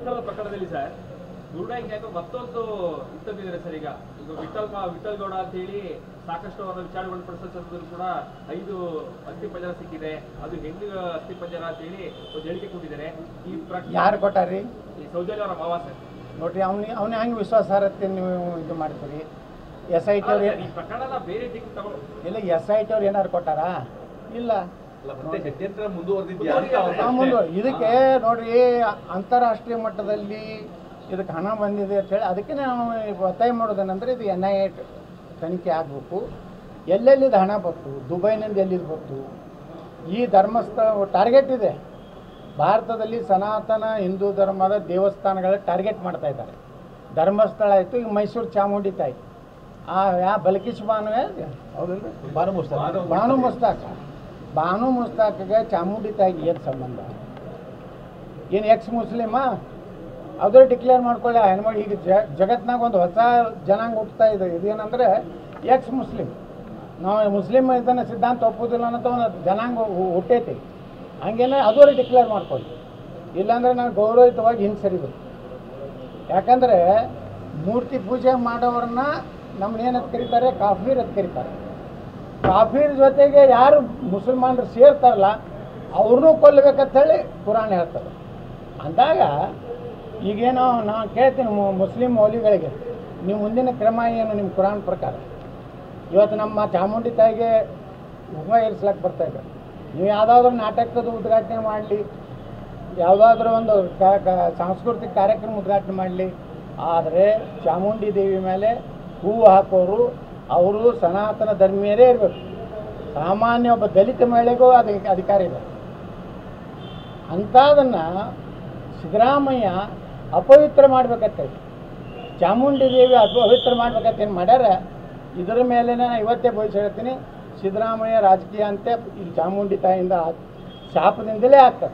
ಧರ್ಮಸ್ಥಳದ ಪ್ರಕರಣದಲ್ಲಿ ಸರ್ ಗುರುಡಾಗಿ ಯಾಕೋ ಮತ್ತೊಂದು ಇತ್ತಂದಿದ್ದಾರೆ ಸರ್. ಈಗ ವಿಠಲ್ ಗೌಡ ಅಂತ ಹೇಳಿ ಸಾಕಷ್ಟು ಅವರ ವಿಚಾರಗೊಳಪಡಿಸೋ ಸಂದರ್ಭದಲ್ಲಿ ಕೂಡ 5 ಅಸ್ಥಿಪಂಜರ ಸಿಕ್ಕಿದೆ, ಅದು ಹೆಣ್ಣು ಅಸ್ಥಿಪಂಜರ ಅಂತ ಹೇಳಿ ಒಂದು ಹೇಳಿಕೆ ಕೊಟ್ಟಿದ್ದಾರೆ. ಈ ಯಾರು ಕೊಟ್ಟಾರ್ರಿ? ಈ ಸೌಜನ್ಯ ಅವರ ಮಾವ ಸರ್. ನೋಡ್ರಿ, ಅವನ ಹೆಂಗೆ ವಿಶ್ವಾಸಾರ್ಹತೆ ನೀವು ಇದು ಮಾಡ್ತೀರಿ? SIT ಅವ್ರು ಈ ಪ್ರಕರಣ ಬೇರೆ ದಿಕ್ಕು ತಗೊಂಡು ಇಲ್ಲ, SIT ಅವ್ರು ಏನಾರು ಕೊಟ್ಟಾರಾ? ಇಲ್ಲ. ಇದಕ್ಕೆ ನೋಡ್ರಿ, ಅಂತಾರಾಷ್ಟ್ರೀಯ ಮಟ್ಟದಲ್ಲಿ ಇದಕ್ಕೆ ಹಣ ಬಂದಿದೆ ಅಂತ ಹೇಳಿ ಅದಕ್ಕೆ ನಾವು ಒತ್ತಾಯ ಮಾಡೋದೇನೆಂದರೆ ಇದು NIA ತನಿಖೆ ಆಗಬೇಕು. ಎಲ್ಲೆಲ್ಲಿದು ಹಣ ಬಂತು, ದುಬೈನಿಂದ ಎಲ್ಲಿದು ಬಂತು? ಈ ಧರ್ಮಸ್ಥಳ ಟಾರ್ಗೆಟ್ ಇದೆ. ಭಾರತದಲ್ಲಿ ಸನಾತನ ಹಿಂದೂ ಧರ್ಮದ ದೇವಸ್ಥಾನಗಳ ಟಾರ್ಗೆಟ್ ಮಾಡ್ತಾ ಇದ್ದಾರೆ. ಧರ್ಮಸ್ಥಳ ಆಯಿತು, ಈಗ ಮೈಸೂರು ಚಾಮುಂಡಿ ತಾಯಿ, ಬಲ್ಕಿಶ್ ಬಾನುವೆ ಹೌದಲ್ರಿ, ಬಾನು ಮುಸ್ತಾಕ್ಗೆ ಚಾಮುಂಡಿ ತಾಯಿಗೆ ಏನು ಸಂಬಂಧ? ಏನು ಎಕ್ಸ್ ಮುಸ್ಲಿಮಾ? ಅದ್ರ ಡಿಕ್ಲೇರ್ ಮಾಡ್ಕೊಳ್ಳಿ ಹೆಣ್ಮಗಳು. ಈಗ ಜಗತ್ನಾಗ ಒಂದು ಹೊಸ ಜನಾಂಗ ಹುಟ್ಟುತ್ತಾ ಇದೆ. ಇದೇನಂದರೆ ಎಕ್ಸ್ ಮುಸ್ಲಿಮ್. ನಾವು ಮುಸ್ಲಿಮ್ ಇದನ್ನು ಸಿದ್ಧಾಂತ ಒಪ್ಪೋದಿಲ್ಲ ಅನ್ನೋ ಒಂದು ಜನಾಂಗ ಹುಟ್ಟೈತಿ. ಹಂಗೇನೆ ಅದು ಡಿಕ್ಲೇರ್ ಮಾಡ್ಕೊಳ್ಳಿ. ಇಲ್ಲಾಂದರೆ ನಾನು ಗೌರವಯುತವಾಗಿ ಹಿಂದೆ ಸರಿಬೇಕು. ಯಾಕಂದರೆ ಮೂರ್ತಿ ಪೂಜೆ ಮಾಡೋರನ್ನ ನಮ್ಮನ್ನೇನಂತ ಕರೀತಾರೆ? ಕಾಫೀರ್ ಅಂತ ಕರೀತಾರೆ. ಕಾಫೀರ್ ಜೊತೆಗೆ ಯಾರು ಮುಸಲ್ಮಾನರು ಸೇರ್ತಾರಲ್ಲ ಅವ್ರನ್ನೂ ಕೊಲ್ಲಬೇಕಂತೇಳಿ ಕುರಾನ್ ಹೇಳ್ತಾರೆ. ಅಂದಾಗ ಈಗೇನೋ ನಾನು ಕೇಳ್ತೀನಿ ಮುಸ್ಲಿಂ ಮೌಲ್ಯಗಳಿಗೆ, ನೀವು ಮುಂದಿನ ಕ್ರಮ ಏನು ನಿಮ್ಮ ಕುರಾನ್ ಪ್ರಕಾರ? ಇವತ್ತು ನಮ್ಮ ಚಾಮುಂಡಿ ತಾಯಿಗೆ ಹುಮ್ಮ ಏರಿಸ್ಲಕ್ಕೆ ಬರ್ತಾಯಿದೆ. ನೀವು ಯಾವುದಾದ್ರೂ ನಾಟಕದ ಉದ್ಘಾಟನೆ ಮಾಡಲಿ, ಯಾವುದಾದ್ರೂ ಒಂದು ಸಾಂಸ್ಕೃತಿಕ ಕಾರ್ಯಕ್ರಮ ಉದ್ಘಾಟನೆ ಮಾಡಲಿ, ಆದರೆ ಚಾಮುಂಡಿ ದೇವಿ ಮೇಲೆ ಹೂವು ಹಾಕೋರು ಅವರು ಸನಾತನ ಧರ್ಮೀಯರೇ ಇರಬೇಕು. ಸಾಮಾನ್ಯ ಒಬ್ಬ ದಲಿತ ಮಹಿಳೆಗೂ ಅದಕ್ಕೆ ಅಧಿಕಾರ ಇದೆ. ಅಂಥದನ್ನು ಸಿದ್ದರಾಮಯ್ಯ ಅಪವಿತ್ರ ಮಾಡ್ಬೇಕಂತೇಳಿ, ಚಾಮುಂಡಿ ದೇವಿ ಅಪವಿತ್ರ ಮಾಡ್ಬೇಕಂತೇನು ಮಾಡ್ಯಾರ. ಇದರ ಮೇಲೆ ನಾನು ಇವತ್ತೇ ಭವಿಷ್ಯ ಹೇಳ್ತೀನಿ, ಸಿದ್ದರಾಮಯ್ಯ ರಾಜಕೀಯ ಅಂತೆ ಇಲ್ಲಿ ಚಾಮುಂಡಿ ತಾಯಿಯಿಂದ ಶಾಪದಿಂದಲೇ ಆಗ್ತದೆ.